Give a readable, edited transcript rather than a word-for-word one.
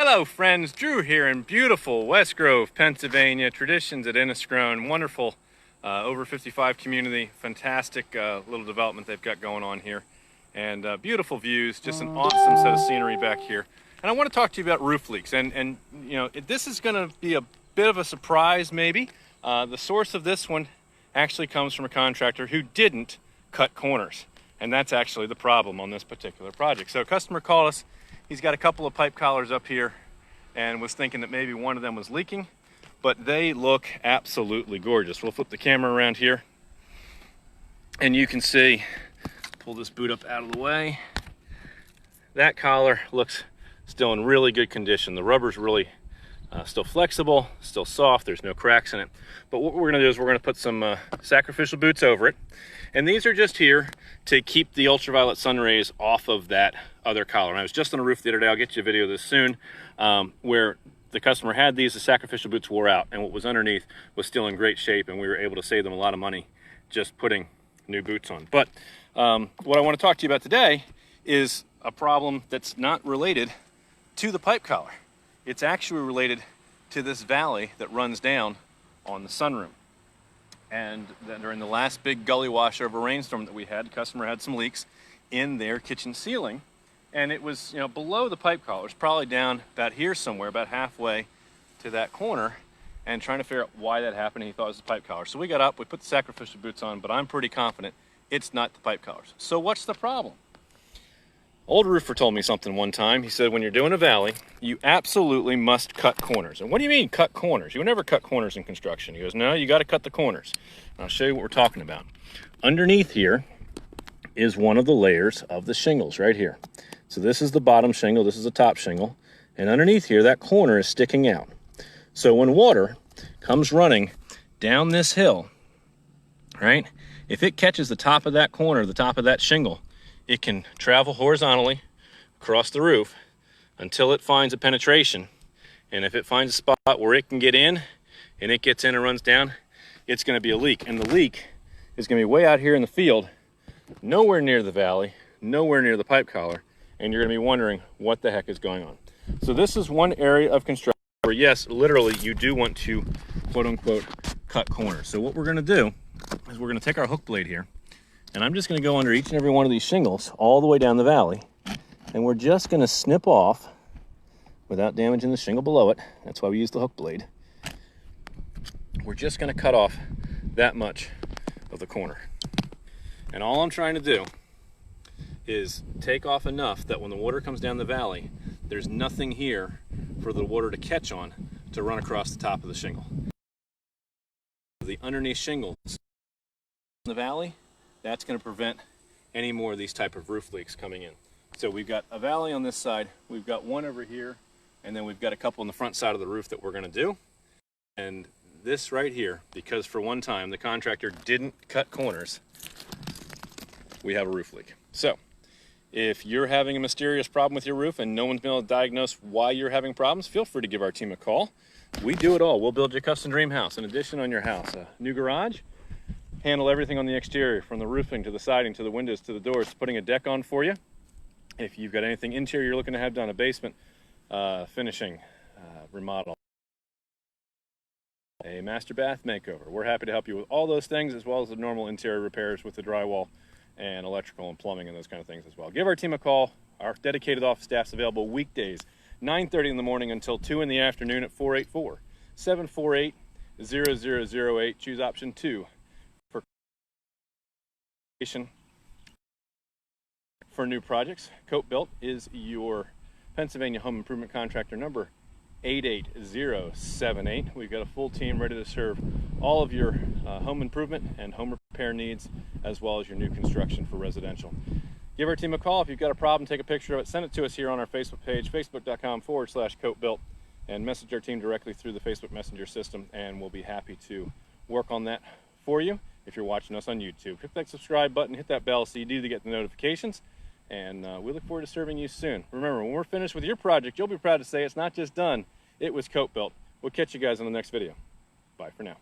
Hello friends, Drew here in beautiful West Grove, Pennsylvania. Traditions at 𝗗𝘂'𝘀, wonderful over 55 community, fantastic little development they've got going on here. And beautiful views, just an awesome set of scenery back here. And I want to talk to you about roof leaks. And you know, this is going to be a bit of a surprise maybe. The source of this one actually comes from a contractor who didn't cut corners. And that's actually the problem on this particular project. So a customer called us. He's got a couple of pipe collars up here and was thinking that maybe one of them was leaking, but they look absolutely gorgeous. We'll flip the camera around here and you can see, pull this boot up out of the way. That collar looks still in really good condition. The rubber's really still flexible, still soft, there's no cracks in it. But what we're gonna do is we're gonna put some sacrificial boots over it. And these are just here to keep the ultraviolet sun rays off of that other collar. And I was just on a roof the other day, I'll get you a video of this soon, where the customer had these, the sacrificial boots wore out, and what was underneath was still in great shape, and we were able to save them a lot of money just putting new boots on. But what I want to talk to you about today is a problem that's not related to the pipe collar. It's actually related to this valley that runs down on the sunroom. And then during the last big gully washover rainstorm that we had, the customer had some leaks in their kitchen ceiling, and it was, you know, below the pipe collar. It's probably down about here somewhere, about halfway to that corner, and trying to figure out why that happened. He thought it was the pipe collar. So we got up, we put the sacrificial boots on, but I'm pretty confident it's not the pipe collars. So what's the problem? Old roofer told me something one time. He said, when you're doing a valley, you absolutely must cut corners. And what do you mean cut corners? You would never cut corners in construction. He goes, no, you got to cut the corners. And I'll show you what we're talking about. Underneath here is one of the layers of the shingles right here. So this is the bottom shingle, this is the top shingle. And underneath here, that corner is sticking out. So when water comes running down this hill, right, if it catches the top of that corner, the top of that shingle, it can travel horizontally across the roof until it finds a penetration. And if it finds a spot where it can get in, and it gets in and runs down, it's going to be a leak. And the leak is going to be way out here in the field, nowhere near the valley, nowhere near the pipe collar, and you're going to be wondering what the heck is going on. So this is one area of construction where, yes, literally, you do want to, quote unquote, cut corners. So what we're going to do is we're going to take our hook blade here, and I'm just going to go under each and every one of these shingles all the way down the valley. And we're just going to snip off without damaging the shingle below it. That's why we use the hook blade. We're just going to cut off that much of the corner. And all I'm trying to do is take off enough that when the water comes down the valley, there's nothing here for the water to catch on to run across the top of the shingle. The underneath shingles in the valley, that's going to prevent any more of these type of roof leaks coming in. So we've got a valley on this side, we've got one over here, and then we've got a couple on the front side of the roof that we're going to do. And this right here, because for one time the contractor didn't cut corners, we have a roof leak. So if you're having a mysterious problem with your roof and no one's been able to diagnose why you're having problems, feel free to give our team a call. We do it all. We'll build your custom dream house, an addition on your house, a new garage, handle everything on the exterior, from the roofing to the siding to the windows to the doors, putting a deck on for you. If you've got anything interior you're looking to have done, a basement, finishing, remodel, a master bath makeover, we're happy to help you with all those things, as well as the normal interior repairs with the drywall and electrical and plumbing and those kind of things as well. Give our team a call. Our dedicated office staff's available weekdays, 9:30 in the morning until 2 in the afternoon at 484-748-0008. Choose option 2. For new projects, 𝗂𝘀 is your Pennsylvania home improvement contractor number 88078. We've got a full team ready to serve all of your home improvement and home repair needs, as well as your new construction for residential. Give our team a call. If you've got a problem, take a picture of it, send it to us here on our Facebook page, facebook.com/𝗂𝘀, and message our team directly through the Facebook Messenger system, and we'll be happy to work on that for you. If you're watching us on YouTube, hit that subscribe button, hit that bell so you do to get the notifications, and we look forward to serving you soon. Remember, when we're finished with your project, you'll be proud to say it's not just done, it was 𝗂𝘀. We'll catch you guys in the next video. Bye for now.